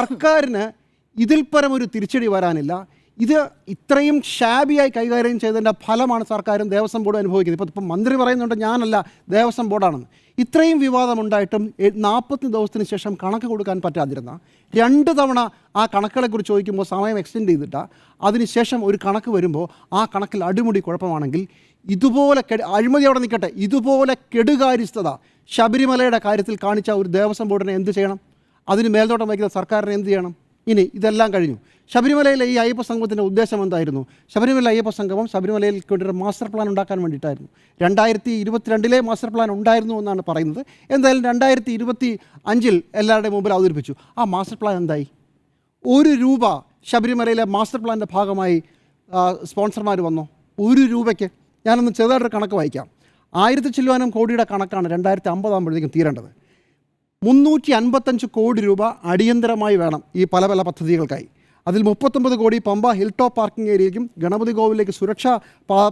സർക്കാരിന് ഇതിൽ പരം ഒരു തിരിച്ചടി വരാനില്ല. ഇത് ഇത്രയും ഷാബിയായി കൈകാര്യം ചെയ്തതിൻ്റെ ഫലമാണ് സർക്കാരും ദേവസ്വം ബോർഡും അനുഭവിക്കുന്നത്. ഇപ്പം മന്ത്രി പറയുന്നുണ്ട് ഞാനല്ല ദേവസ്വം ബോർഡാണെന്ന്. ഇത്രയും വിവാദമുണ്ടായിട്ടും 40 ദിവസത്തിന് ശേഷം കണക്ക് കൊടുക്കാൻ പറ്റാതിരുന്ന 2 തവണ ആ കണക്കുകളെക്കുറിച്ച് ചോദിക്കുമ്പോൾ സമയം എക്സ്റ്റെൻഡ് ചെയ്തിട്ട് അതിനുശേഷം ഒരു കണക്ക് വരുമ്പോൾ ആ കണക്കിൽ അടിമുടി കുഴപ്പമാണെങ്കിൽ ഇതുപോലെ അഴിമതി അവിടെ നിൽക്കട്ടെ, ഇതുപോലെ കെടുകാര്യസ്ഥത ശബരിമലയുടെ കാര്യത്തിൽ കാണിച്ച ഒരു ദേവസ്വം ബോർഡിനെ എന്ത് ചെയ്യണം? അതിന് മേൽനോട്ടം വയ്ക്കുന്ന സർക്കാരിനെ എന്ത് ചെയ്യണം? ഇനി ഇതെല്ലാം കഴിഞ്ഞു. ശബരിമലയിലെ ഈ അയ്യപ്പ സംഗമത്തിൻ്റെ ഉദ്ദേശം എന്തായിരുന്നു? ശബരിമല അയ്യപ്പ സംഗമം ശബരിമലയിലേക്ക് വേണ്ടി ഒരു മാസ്റ്റർ പ്ലാൻ ഉണ്ടാക്കാൻ വേണ്ടിയിട്ടായിരുന്നു. 2022 മാസ്റ്റർ പ്ലാൻ ഉണ്ടായിരുന്നു എന്നാണ് പറയുന്നത്. എന്തായാലും 2025 എല്ലാവരുടെയും മുമ്പിൽ അവതരിപ്പിച്ചു. ആ മാസ്റ്റർ പ്ലാൻ എന്തായി? 1 രൂപ ശബരിമലയിലെ മാസ്റ്റർ പ്ലാൻ്റെ ഭാഗമായി സ്പോൺസർമാർ വന്നോ? 1 രൂപയ്ക്ക്. ഞാനൊന്ന് ചെറുതായിട്ടൊരു കണക്ക് വായിക്കാം. 1000 ചില്ലുവാനം കോടിയുടെ കണക്കാണ് 2050 ആകുമ്പോഴത്തേക്കും തീരേണ്ടത്. 355 കോടി രൂപ അടിയന്തരമായി വേണം ഈ പല പല പദ്ധതികൾക്കായി. അതിൽ 39 കോടി പമ്പ ഹിൽ ടോപ്പ് പാർക്കിംഗ് ഏരിയയ്ക്കും ഗണപതി കോവിലേക്ക് സുരക്ഷാ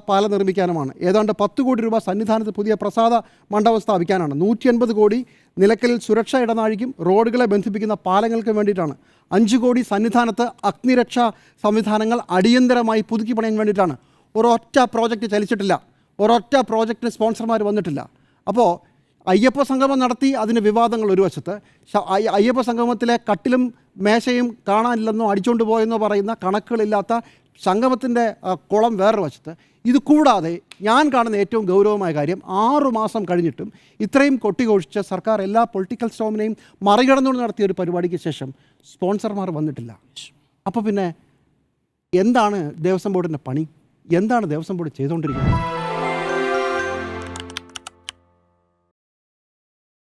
പാല നിർമ്മിക്കാനുമാണ്. ഏതാണ്ട് 10 കോടി രൂപ സന്നിധാനത്ത് പുതിയ പ്രസാദ മണ്ഡപം സ്ഥാപിക്കാനാണ്. 180 കോടി നിലയ്ക്കലിൽ സുരക്ഷാ ഇടനാഴിക്കും റോഡുകളെ ബന്ധിപ്പിക്കുന്ന പാലങ്ങൾക്കും വേണ്ടിയിട്ടാണ്. 5 കോടി സന്നിധാനത്ത് അഗ്നിരക്ഷാ സംവിധാനങ്ങൾ അടിയന്തരമായി പുതുക്കി പണിയാൻ വേണ്ടിയിട്ടാണ്. ഒരൊറ്റ പ്രോജക്റ്റ് ചലിച്ചിട്ടില്ല, ഒരൊറ്റ പ്രോജക്റ്റിന് സ്പോൺസർമാർ വന്നിട്ടില്ല. അപ്പോൾ അയ്യപ്പ സംഗമം നടത്തി, അതിന് വിവാദങ്ങൾ ഒരു വശത്ത്, അയ്യപ്പ സംഗമത്തിലെ കട്ടിലും മേശയും കാണാനില്ലെന്നോ അടിച്ചുകൊണ്ട് പോയെന്നോ പറയുന്ന കണക്കുകളില്ലാത്ത സംഗമത്തിൻ്റെ കുളം വേറൊരു വശത്ത്. ഇത് കൂടാതെ ഞാൻ കാണുന്ന ഏറ്റവും ഗൗരവമായ കാര്യം, 6 മാസം കഴിഞ്ഞിട്ടും ഇത്രയും കൊട്ടിഘോഷിച്ച് സർക്കാർ എല്ലാ പൊളിറ്റിക്കൽ സ്റ്റോമിനെയും മറികടന്നുകൊണ്ട് നടത്തിയ ഒരു പരിപാടിക്ക് ശേഷം സ്പോൺസർമാർ വന്നിട്ടില്ല. അപ്പോൾ പിന്നെ എന്താണ് ദേവസ്വം ബോർഡിൻ്റെ പണി? എന്താണ് ദേവസ്വം ബോർഡ് ചെയ്തുകൊണ്ടിരിക്കുന്നത്?